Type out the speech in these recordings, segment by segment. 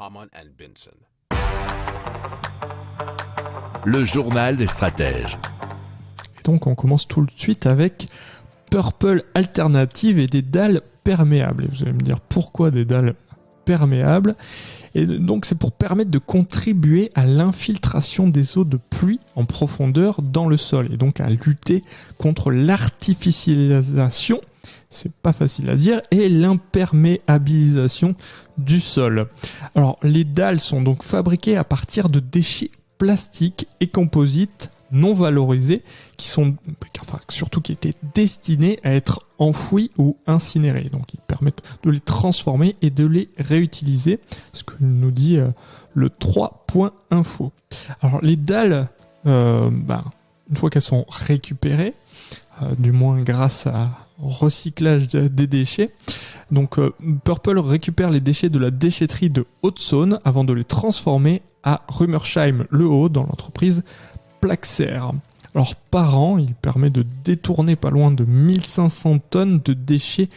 Harman & Benson. Le journal des stratèges. Et donc on commence tout de suite avec Purple Alternative et des dalles perméables. Et vous allez me dire pourquoi des dalles perméables ? Et donc c'est pour permettre de contribuer à l'infiltration des eaux de pluie en profondeur dans le sol et donc à lutter contre l'artificialisation, c'est pas facile à dire, et l'imperméabilisation du sol. Alors les dalles sont donc fabriquées à partir de déchets plastiques et composites non valorisés surtout qui étaient destinés à être enfouis ou incinérés. Donc ils permettent de les transformer et de les réutiliser, ce que nous dit le 3.info. Alors les dalles, une fois qu'elles sont récupérées, du moins grâce au recyclage des déchets, donc Purple récupère les déchets de la déchetterie de Haute-Saône avant de les transformer à Rummersheim-le-Haut dans l'entreprise Plaxer. Alors par an, il permet de détourner pas loin de 1500 tonnes de déchets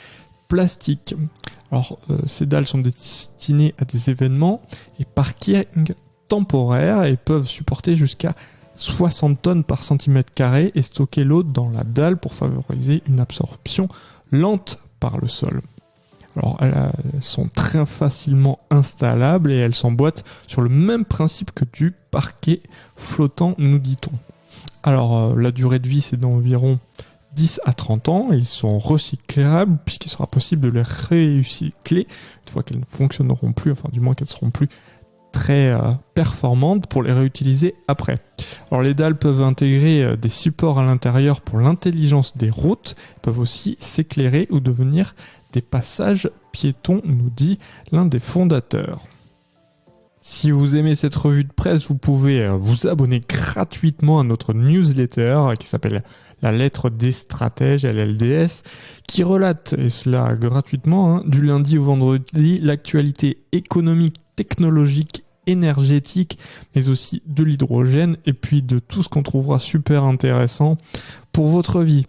plastiques. Alors ces dalles sont destinées à des événements et parkings temporaires et peuvent supporter jusqu'à 60 tonnes par centimètre carré et stocker l'eau dans la dalle pour favoriser une absorption lente par le sol. Alors elles sont très facilement installables et elles s'emboîtent sur le même principe que du parquet flottant, nous dit-on. Alors la durée de vie c'est d'environ 10 à 30 ans et ils sont recyclables puisqu'il sera possible de les recycler une fois qu'elles ne fonctionneront plus, enfin du moins qu'elles seront plus très performantes pour les réutiliser après. Alors les dalles peuvent intégrer des supports à l'intérieur pour l'intelligence des routes, peuvent aussi s'éclairer ou devenir des passages piétons, nous dit l'un des fondateurs. Si vous aimez cette revue de presse, vous pouvez vous abonner gratuitement à notre newsletter qui s'appelle La Lettre des Stratèges, LLDS, qui relate, et cela gratuitement, du lundi au vendredi, l'actualité économique, technologique, énergétique, mais aussi de l'hydrogène, et puis de tout ce qu'on trouvera super intéressant pour votre vie.